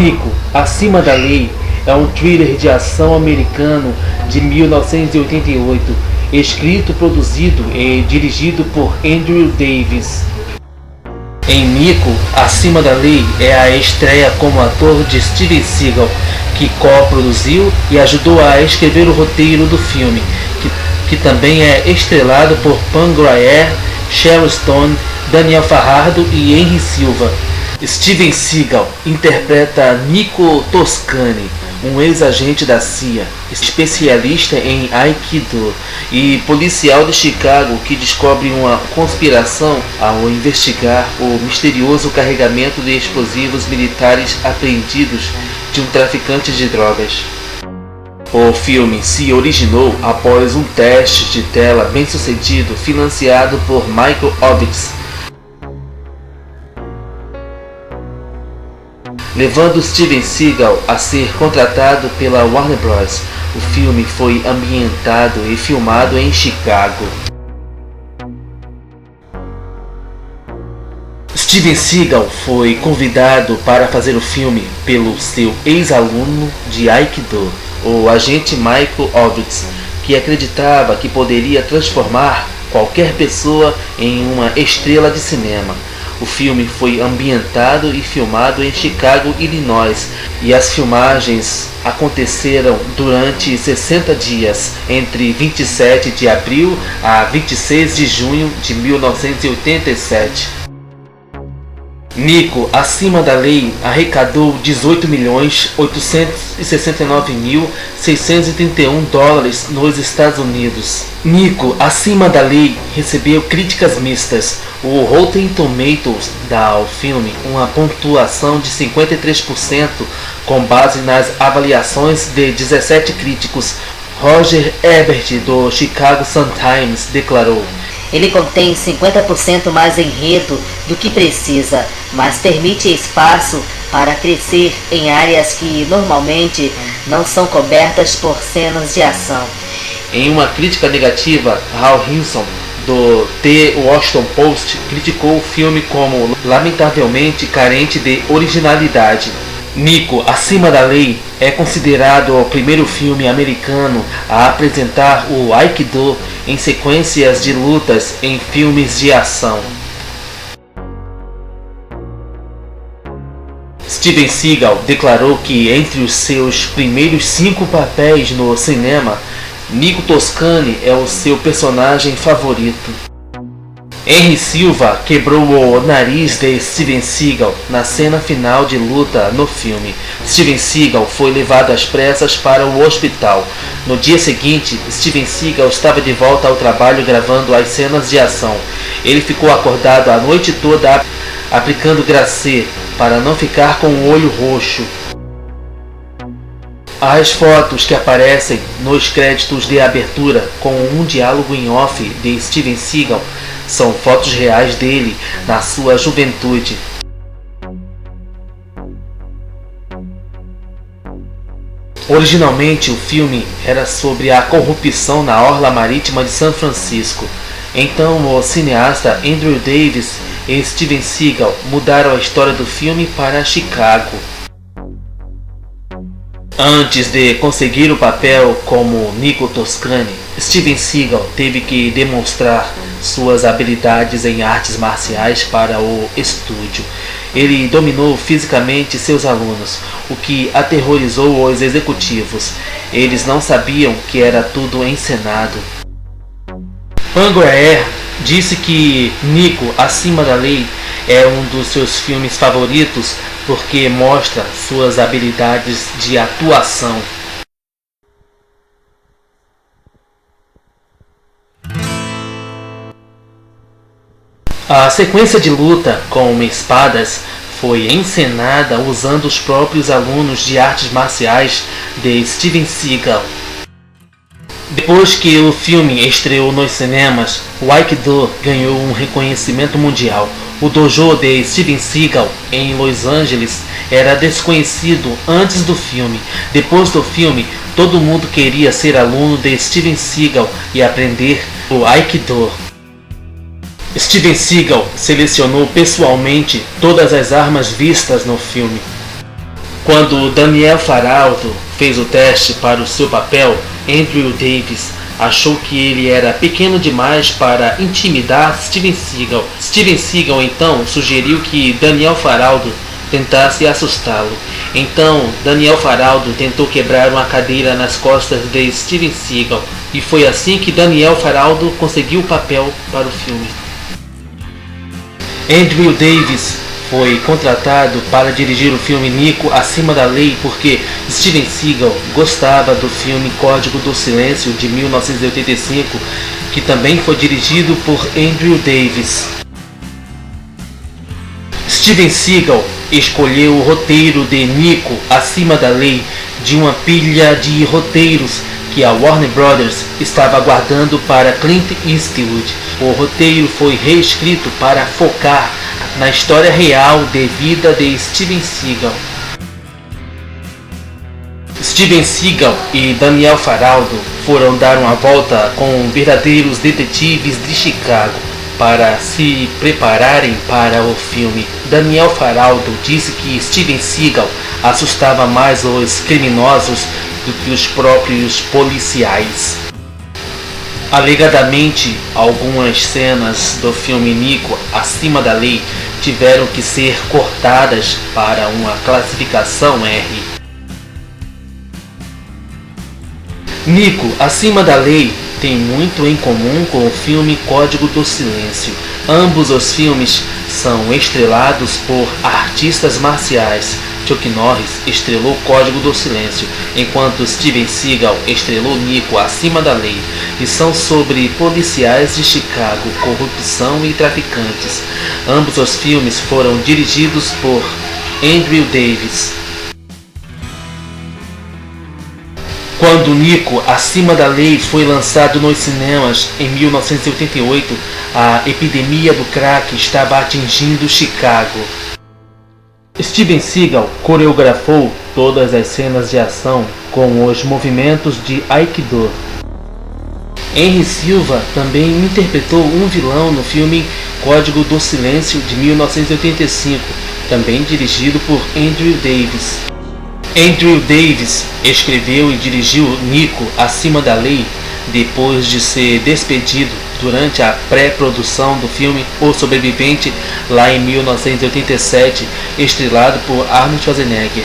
Nico, Acima da Lei é um thriller de ação americano de 1988, escrito, produzido e dirigido por Andrew Davis. Em Nico, Acima da Lei é a estreia como ator de Steven Seagal, que co-produziu e ajudou a escrever o roteiro do filme, que também é estrelado por Pam Grier, Sharon Stone, Daniel Fajardo e Henry Silva. Steven Seagal interpreta Nico Toscani, um ex-agente da CIA, especialista em Aikido e policial de Chicago que descobre uma conspiração ao investigar o misterioso carregamento de explosivos militares apreendidos de um traficante de drogas. O filme se originou após um teste de tela bem-sucedido financiado por Michael Ovitz, levando Steven Seagal a ser contratado pela Warner Bros. O filme foi ambientado e filmado em Chicago. Steven Seagal foi convidado para fazer o filme pelo seu ex-aluno de Aikido, o agente Michael Ovitz, que acreditava que poderia transformar qualquer pessoa em uma estrela de cinema. O filme foi ambientado e filmado em Chicago, Illinois, e as filmagens aconteceram durante 60 dias, entre 27 de abril a 26 de junho de 1987. Nico, Acima da Lei, arrecadou $18.869.631 nos Estados Unidos. Nico, Acima da Lei recebeu críticas mistas. O Rotten Tomatoes dá ao filme uma pontuação de 53% com base nas avaliações de 17 críticos. Roger Ebert, do Chicago Sun-Times, declarou: "Ele contém 50% mais enredo do que precisa, mas permite espaço para crescer em áreas que normalmente não são cobertas por cenas de ação." Em uma crítica negativa, Hal Hinson, do The Washington Post, criticou o filme como lamentavelmente carente de originalidade. Nico, Acima da Lei é considerado o primeiro filme americano a apresentar o Aikido em sequências de lutas em filmes de ação. Steven Seagal declarou que entre os seus primeiros 5 papéis no cinema, Nico Toscani é o seu personagem favorito. Henry Silva quebrou o nariz de Steven Seagal na cena final de luta no filme. Steven Seagal foi levado às pressas para o hospital. No dia seguinte, Steven Seagal estava de volta ao trabalho gravando as cenas de ação. Ele ficou acordado a noite toda aplicando glacê para não ficar com o olho roxo. As fotos que aparecem nos créditos de abertura com um diálogo em off de Steven Seagal são fotos reais dele na sua juventude. Originalmente o filme era sobre a corrupção na orla marítima de São Francisco. Então o cineasta Andrew Davis e Steven Seagal mudaram a história do filme para Chicago. Antes de conseguir o papel como Nico Toscani, Steven Seagal teve que demonstrar suas habilidades em artes marciais para o estúdio. Ele dominou fisicamente seus alunos, o que aterrorizou os executivos. Eles não sabiam que era tudo encenado. Pam Grier disse que Nico, Acima da Lei é um dos seus filmes favoritos porque mostra suas habilidades de atuação. A sequência de luta com espadas foi encenada usando os próprios alunos de artes marciais de Steven Seagal. Depois que o filme estreou nos cinemas, o Aikido ganhou um reconhecimento mundial. O dojo de Steven Seagal em Los Angeles era desconhecido antes do filme. Depois do filme, todo mundo queria ser aluno de Steven Seagal e aprender o Aikido. Steven Seagal selecionou pessoalmente todas as armas vistas no filme. Quando Daniel Faraldo fez o teste para o seu papel, Andrew Davis achou que ele era pequeno demais para intimidar Steven Seagal. Steven Seagal então sugeriu que Daniel Faraldo tentasse assustá-lo. Então Daniel Faraldo tentou quebrar uma cadeira nas costas de Steven Seagal, e foi assim que Daniel Faraldo conseguiu o papel para o filme. Andrew Davis foi contratado para dirigir o filme Nico Acima da Lei porque Steven Seagal gostava do filme Código do Silêncio de 1985, que também foi dirigido por Andrew Davis. Steven Seagal escolheu o roteiro de Nico Acima da Lei de uma pilha de roteiros que a Warner Brothers estava aguardando para Clint Eastwood. O roteiro foi reescrito para focar na história real de vida de Steven Seagal. Steven Seagal e Daniel Faraldo foram dar uma volta com verdadeiros detetives de Chicago para se prepararem para o filme. Daniel Faraldo disse que Steven Seagal assustava mais os criminosos do que os próprios policiais. Alegadamente, algumas cenas do filme Nico Acima da Lei tiveram que ser cortadas para uma classificação R. Nico Acima da Lei tem muito em comum com o filme Código do Silêncio. Ambos os filmes são estrelados por artistas marciais. Chuck Norris estrelou Código do Silêncio, enquanto Steven Seagal estrelou Nico Acima da Lei, e são sobre policiais de Chicago, corrupção e traficantes. Ambos os filmes foram dirigidos por Andrew Davis. Quando Nico Acima da Lei foi lançado nos cinemas em 1988, a epidemia do crack estava atingindo Chicago. Steven Seagal coreografou todas as cenas de ação com os movimentos de Aikido. Henry Silva também interpretou um vilão no filme Código do Silêncio de 1985, também dirigido por Andrew Davis. Andrew Davis escreveu e dirigiu Nico Acima da Lei depois de ser despedido durante a pré-produção do filme O Sobrevivente, lá em 1987, estrelado por Arnold Schwarzenegger.